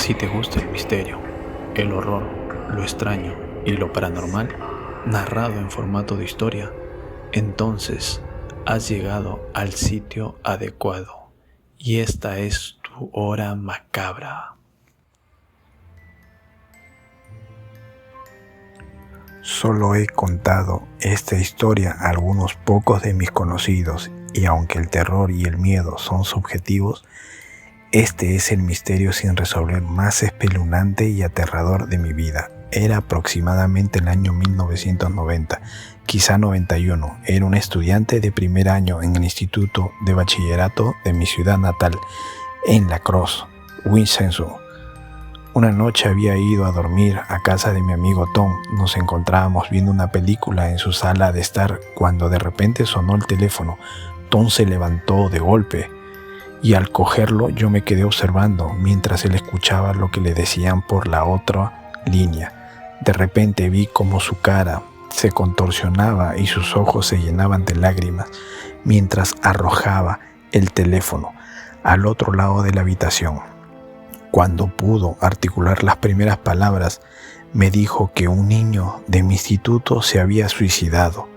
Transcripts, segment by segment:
Si te gusta el misterio, el horror, lo extraño y lo paranormal, narrado en formato de historia, entonces has llegado al sitio adecuado y esta es tu hora macabra. Solo he contado esta historia a algunos pocos de mis conocidos y aunque el terror y el miedo son subjetivos, este es el misterio sin resolver más espeluznante y aterrador de mi vida. Era aproximadamente el año 1990, quizá 91. Era un estudiante de primer año en el Instituto de Bachillerato de mi ciudad natal, en La Crosse, Winchester. Una noche había ido a dormir a casa de mi amigo Tom. Nos encontrábamos viendo una película en su sala de estar cuando de repente sonó el teléfono. Tom se levantó de golpe y al cogerlo yo me quedé observando mientras él escuchaba lo que le decían por la otra línea. De repente vi cómo su cara se contorsionaba y sus ojos se llenaban de lágrimas mientras arrojaba el teléfono al otro lado de la habitación. Cuando pudo articular las primeras palabras, me dijo que un niño de mi instituto se había suicidado.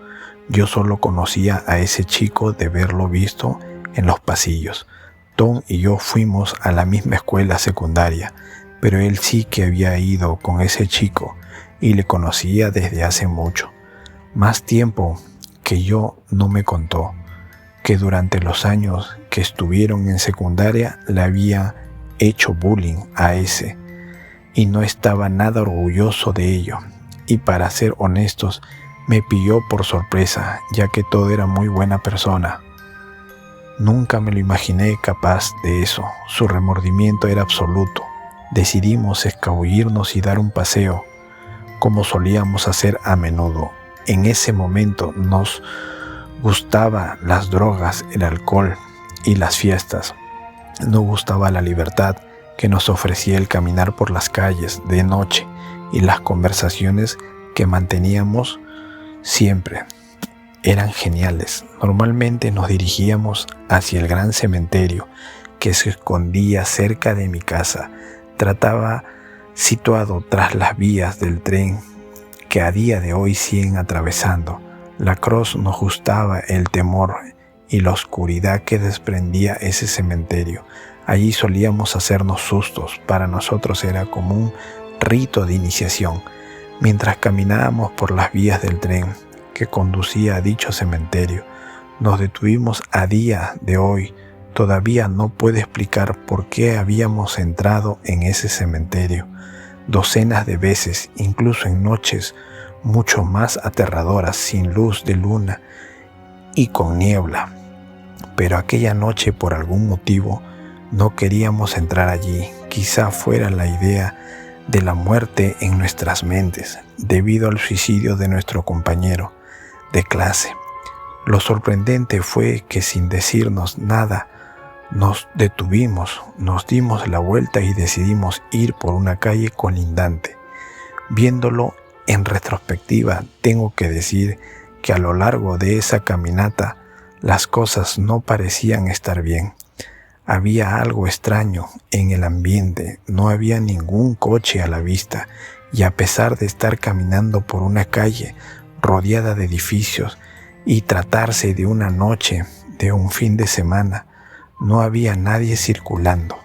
Yo solo conocía a ese chico de verlo visto en los pasillos. Tom y yo fuimos a la misma escuela secundaria, pero él sí que había ido con ese chico y le conocía desde hace mucho. Más tiempo que yo no me contó que durante los años que estuvieron en secundaria le había hecho bullying a ese y no estaba nada orgulloso de ello. Y para ser honestos, me pilló por sorpresa, ya que todo era muy buena persona. Nunca me lo imaginé capaz de eso. Su remordimiento era absoluto. Decidimos escabullirnos y dar un paseo, como solíamos hacer a menudo. En ese momento nos gustaban las drogas, el alcohol y las fiestas. Nos gustaba la libertad que nos ofrecía el caminar por las calles de noche y las conversaciones que manteníamos siempre. Eran geniales. Normalmente nos dirigíamos hacia el gran cementerio que se escondía cerca de mi casa. Trataba situado tras las vías del tren que a día de hoy siguen atravesando. La Crosse nos gustaba el temor y la oscuridad que desprendía ese cementerio. Allí solíamos hacernos sustos. Para nosotros era como un rito de iniciación. Mientras caminábamos por las vías del tren que conducía a dicho cementerio, nos detuvimos. A día de hoy todavía no puedo explicar por qué habíamos entrado en ese cementerio docenas de veces, incluso en noches mucho más aterradoras, sin luz de luna y con niebla. Pero aquella noche, por algún motivo, no queríamos entrar allí. Quizá fuera la idea de la muerte en nuestras mentes, debido al suicidio de nuestro compañero de clase. Lo sorprendente fue que sin decirnos nada, nos detuvimos, nos dimos la vuelta y decidimos ir por una calle colindante. Viéndolo en retrospectiva, tengo que decir que a lo largo de esa caminata las cosas no parecían estar bien. Había algo extraño en el ambiente, no había ningún coche a la vista y a pesar de estar caminando por una calle rodeada de edificios y tratarse de una noche, de un fin de semana, no había nadie circulando.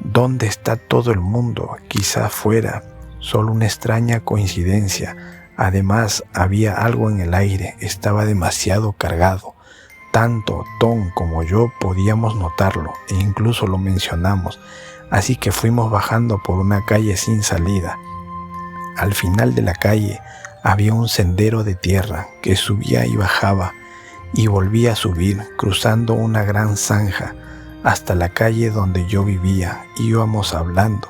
¿Dónde está todo el mundo? Quizá fuera solo una extraña coincidencia. Además, había algo en el aire, estaba demasiado cargado. Tanto Tom como yo podíamos notarlo e incluso lo mencionamos, así que fuimos bajando por una calle sin salida. Al final de la calle había un sendero de tierra que subía y bajaba y volvía a subir, cruzando una gran zanja hasta la calle donde yo vivía. Íbamos hablando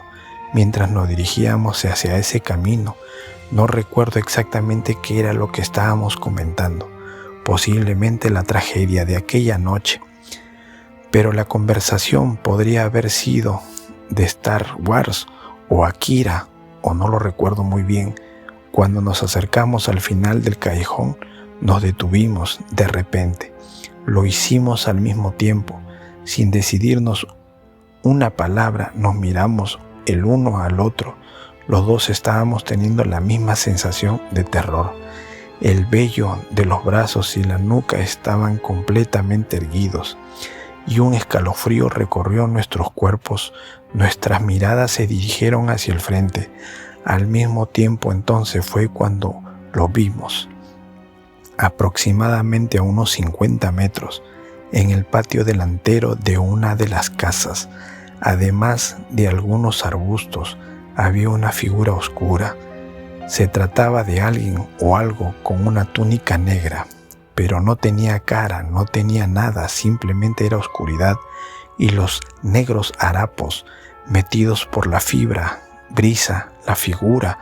mientras nos dirigíamos hacia ese camino. No recuerdo exactamente qué era lo que estábamos comentando, posiblemente la tragedia de aquella noche, pero la conversación podría haber sido de Star Wars o Akira, o no lo recuerdo muy bien. Cuando nos acercamos al final del callejón, nos detuvimos de repente. Lo hicimos al mismo tiempo, sin decidirnos una palabra, nos miramos el uno al otro. Los dos estábamos teniendo la misma sensación de terror. El vello de los brazos y la nuca estaban completamente erguidos y un escalofrío recorrió nuestros cuerpos. Nuestras miradas se dirigieron hacia el frente. Al mismo tiempo entonces fue cuando lo vimos, aproximadamente a unos 50 metros, en el patio delantero de una de las casas. Además de algunos arbustos, había una figura oscura. Se trataba de alguien o algo con una túnica negra, pero no tenía cara, no tenía nada, simplemente era oscuridad y los negros harapos metidos por la fibra, brisa. La figura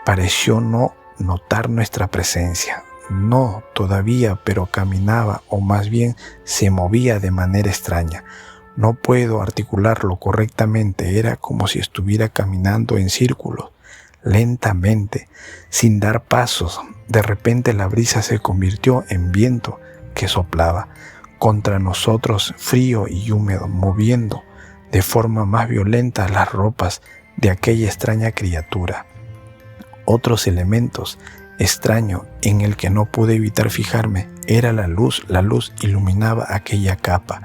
pareció no notar nuestra presencia. No todavía, pero caminaba, o más bien se movía de manera extraña. No puedo articularlo correctamente, era como si estuviera caminando en círculos, lentamente, sin dar pasos. De repente la brisa se convirtió en viento que soplaba contra nosotros, frío y húmedo, moviendo de forma más violenta las ropas de aquella extraña criatura. Otros elementos extraños en el que no pude evitar fijarme era la luz. La luz iluminaba aquella capa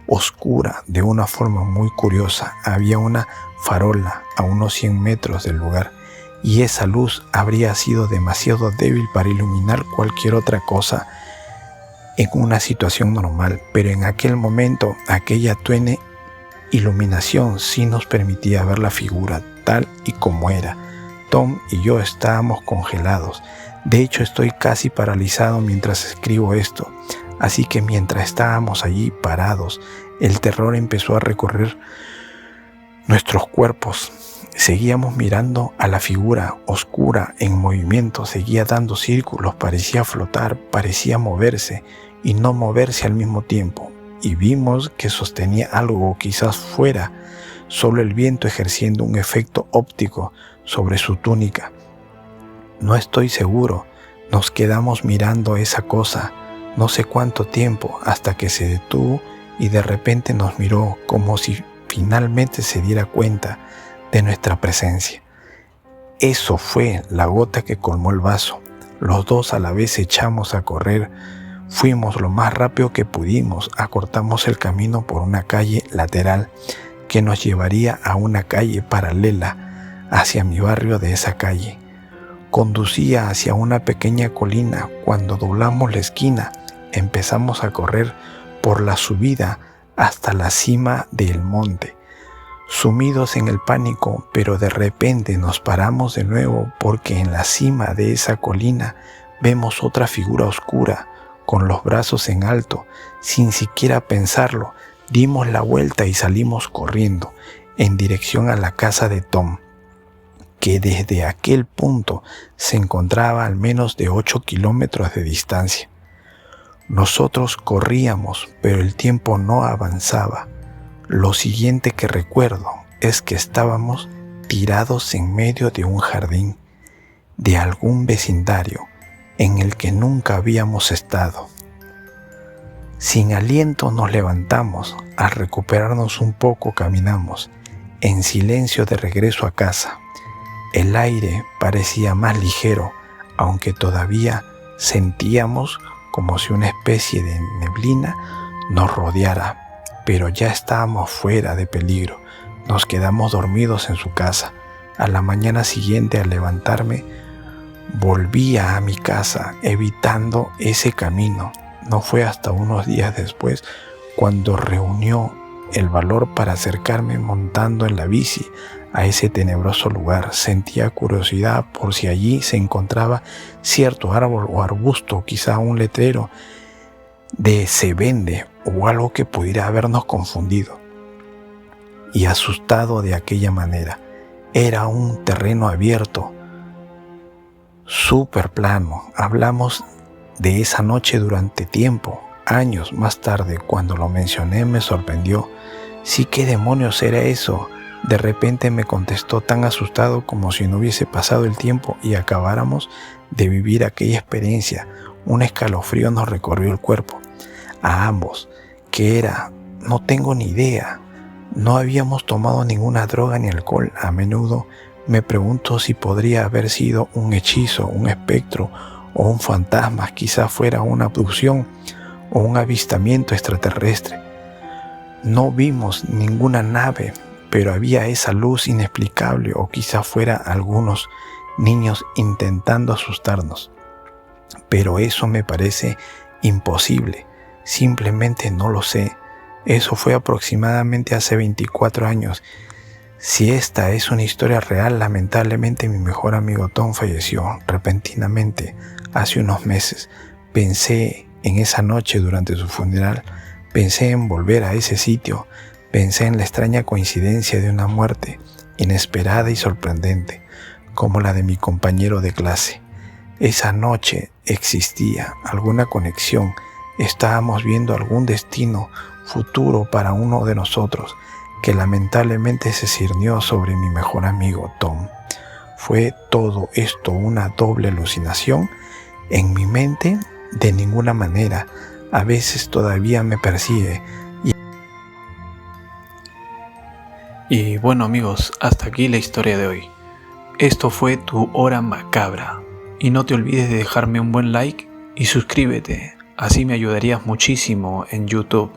oscura de una forma muy curiosa. Había una farola a unos 100 metros del lugar y esa luz habría sido demasiado débil para iluminar cualquier otra cosa en una situación normal, pero en aquel momento aquella tenue iluminación sí nos permitía ver la figura tal y como era. Tom y yo estábamos congelados. De hecho, estoy casi paralizado mientras escribo esto. Así que mientras estábamos allí parados, el terror empezó a recorrer nuestros cuerpos. Seguíamos mirando a la figura oscura en movimiento, seguía dando círculos, parecía flotar, parecía moverse y no moverse al mismo tiempo. Y vimos que sostenía algo, quizás fuera solo el viento ejerciendo un efecto óptico sobre su túnica. No estoy seguro. Nos quedamos mirando esa cosa no sé cuánto tiempo hasta que se detuvo y de repente nos miró como si finalmente se diera cuenta de nuestra presencia. Eso fue la gota que colmó el vaso. Los dos a la vez echamos a correr. Fuimos lo más rápido que pudimos, acortamos el camino por una calle lateral que nos llevaría a una calle paralela hacia mi barrio de esa calle. Conducía hacia una pequeña colina. Cuando doblamos la esquina, empezamos a correr por la subida hasta la cima del monte, sumidos en el pánico, pero de repente nos paramos de nuevo porque en la cima de esa colina vemos otra figura oscura con los brazos en alto. Sin siquiera pensarlo, dimos la vuelta y salimos corriendo en dirección a la casa de Tom, que desde aquel punto se encontraba a al menos de 8 kilómetros de distancia. Nosotros corríamos, pero el tiempo no avanzaba. Lo siguiente que recuerdo es que estábamos tirados en medio de un jardín de algún vecindario en el que nunca habíamos estado. Sin aliento nos levantamos. Al recuperarnos un poco caminamos en silencio de regreso a casa. El aire parecía más ligero, aunque todavía sentíamos como si una especie de neblina nos rodeara, pero ya estábamos fuera de peligro. Nos quedamos dormidos en su casa. A la mañana siguiente, al levantarme, volvía a mi casa evitando ese camino. No fue hasta unos días después cuando reunió el valor para acercarme montando en la bici a ese tenebroso lugar. Sentía curiosidad por si allí se encontraba cierto árbol o arbusto, quizá un letrero de "se vende" o algo que pudiera habernos confundido. Y asustado de aquella manera, era un terreno abierto, súper plano. Hablamos de esa noche durante tiempo. Años más tarde, cuando lo mencioné, me sorprendió. Sí, ¿qué demonios era eso? De repente me contestó tan asustado como si no hubiese pasado el tiempo y acabáramos de vivir aquella experiencia. Un escalofrío nos recorrió el cuerpo. A ambos. ¿Qué era? No tengo ni idea. No habíamos tomado ninguna droga ni alcohol. A menudo me pregunto si podría haber sido un hechizo, un espectro o un fantasma, quizá fuera una abducción o un avistamiento extraterrestre. No vimos ninguna nave, pero había esa luz inexplicable, o quizá fuera algunos niños intentando asustarnos. Pero eso me parece imposible, simplemente no lo sé. Eso fue aproximadamente hace 24 años. Si esta es una historia real, lamentablemente mi mejor amigo Tom falleció repentinamente hace unos meses. Pensé en esa noche durante su funeral, pensé en volver a ese sitio, pensé en la extraña coincidencia de una muerte inesperada y sorprendente, como la de mi compañero de clase. Esa noche existía alguna conexión, estábamos viendo algún destino futuro para uno de nosotros, que lamentablemente se ciñó sobre mi mejor amigo Tom. ¿Fue todo esto una doble alucinación? En mi mente, de ninguna manera. A veces todavía me persigue. Y bueno amigos, hasta aquí la historia de hoy. Esto fue tu hora macabra. Y no te olvides de dejarme un buen like y suscríbete, así me ayudarías muchísimo en YouTube.